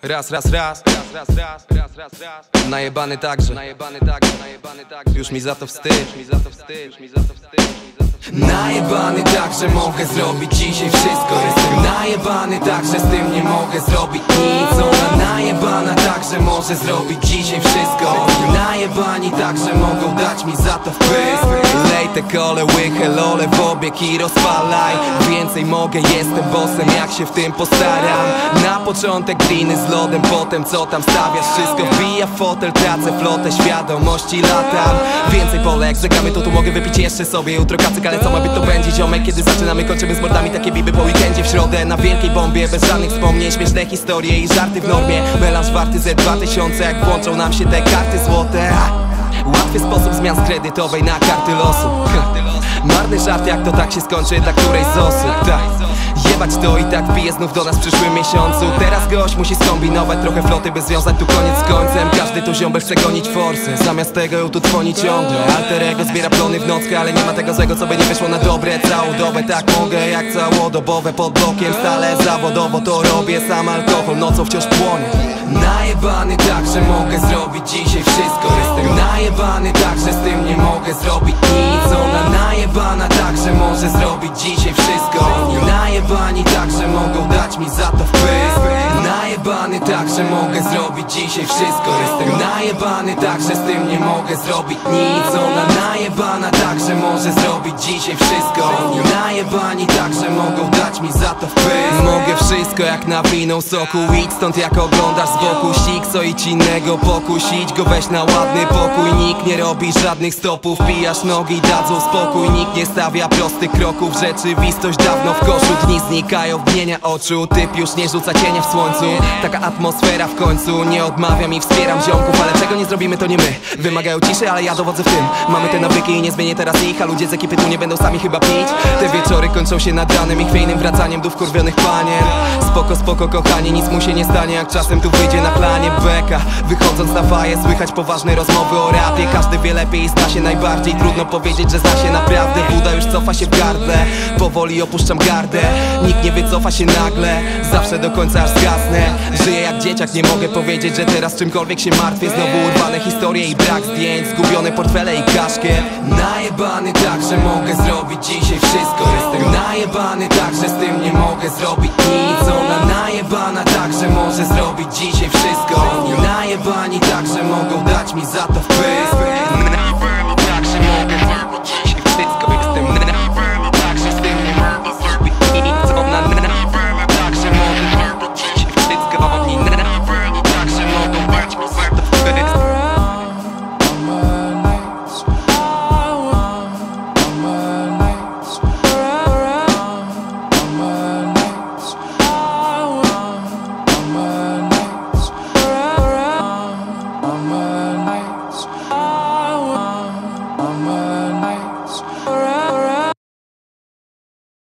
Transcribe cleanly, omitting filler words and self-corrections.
Raz. Najebany także. Już mi za to wstyd. Najebany tak, że mogę zrobić dzisiaj wszystko. Jestem najebany tak, że z tym nie mogę zrobić nic. Ona najebana tak, że może zrobić dzisiaj wszystko. Najebani tak, że mogą dać mi za to wpysk. Lej te kole, łychę, lole w obieg i rozpalaj. Więcej mogę, jestem bossem, jak się w tym postaram. Na początek gliny z lodem, potem co tam stawiasz. Wszystko wbija w fotel, tracę flotę świadomości, latam. Więcej polek, zegamy to tu mogę wypić jeszcze sobie. Jutro kacyk, ale co ma być to będzie ziomek. Kiedy zaczynamy, kończymy z mordami. Takie biby po weekendzie w środę na wielkiej bombie. Bez żadnych wspomnień, śmieszne historie i żarty w normie. Melanż warty ze 2000, jak włączą nam się te karty złote. Łatwy sposób zmian z kredytowej na karty losu. Marny żart, jak to tak się skończy dla którejś z osób. Jebać to i tak wbije znów do nas w przyszłym miesiącu. Teraz gość musi skombinować trochę floty, by związać tu koniec z końcem. Każdy tu ziombel chce gonić forsy, zamiast tego ją tu dzwoni ciągle. Alter ego zbiera plony w nockę, ale nie ma tego złego, co by nie wyszło na dobre. Całą dobę tak mogę, jak całodobowe pod blokiem. Stale zawodowo to robię, sam alkohol nocą wciąż płonie. Najebany tak, że mogę zrobić dzisiaj wszystko. Jestem najebany tak, że z tym nie mogę zrobić nic. Ona najebana tak, że może zrobić dzisiaj wszystko. Najebani tak, że mogą dać mi za to wpysk. Najebany tak, że mogę zrobić dzisiaj wszystko. Jestem najebany tak, że z tym nie mogę zrobić nic. Ona najebana tak, że może zrobić dzisiaj wszystko. Najebani tak, że mogą dać mi za to wpysk. Mogę wszystko jak nawinął soku. Idź stąd jak oglądasz z boku. Sik, co idź innego pokusić go, weź na ładny pokój. Nikt nie robi żadnych stopów, pijasz nogi, dadzą spokój. Nikt nie stawia prostych kroków, rzeczywistość dawno w koszu. Dni znikają w mgnienia oczu, typ już nie rzuca cienia w słońcu. Taka atmosfera w końcu, nie odmawiam i wspieram ziomków. Ale czego nie zrobimy to nie my, wymagają ciszy, ale ja dowodzę w tym. Mamy te nawyki i nie zmienię teraz ich, a ludzie z ekipy tu nie będą sami chyba pić. Te wieczory kończą się nad ranem i chwiejnym wracaniem do wkurwionych panien. Spoko kochanie, nic mu się nie stanie, jak czasem tu wyjdzie na planie beka. Wychodząc na faję słychać poważne rozmowy o rapie. Każdy wie lepiej i zna się najbardziej. Trudno powiedzieć, że zna się naprawdę. Woda już cofa się w gardle, powoli opuszczam gardę. Nikt nie wycofa się nagle, zawsze do końca aż zgasnę. Żyję jak dzieciak, nie mogę powiedzieć, że teraz czymkolwiek się martwię. Znowu urwane historie i brak zdjęć, zgubione portfele i kaszkiet. Najebany tak, że mogę zrobić dzisiaj wszystko. Jestem najebany tak, że z tym nie mogę zrobić nic. Ona najebana tak, że może zrobić dzisiaj wszystko.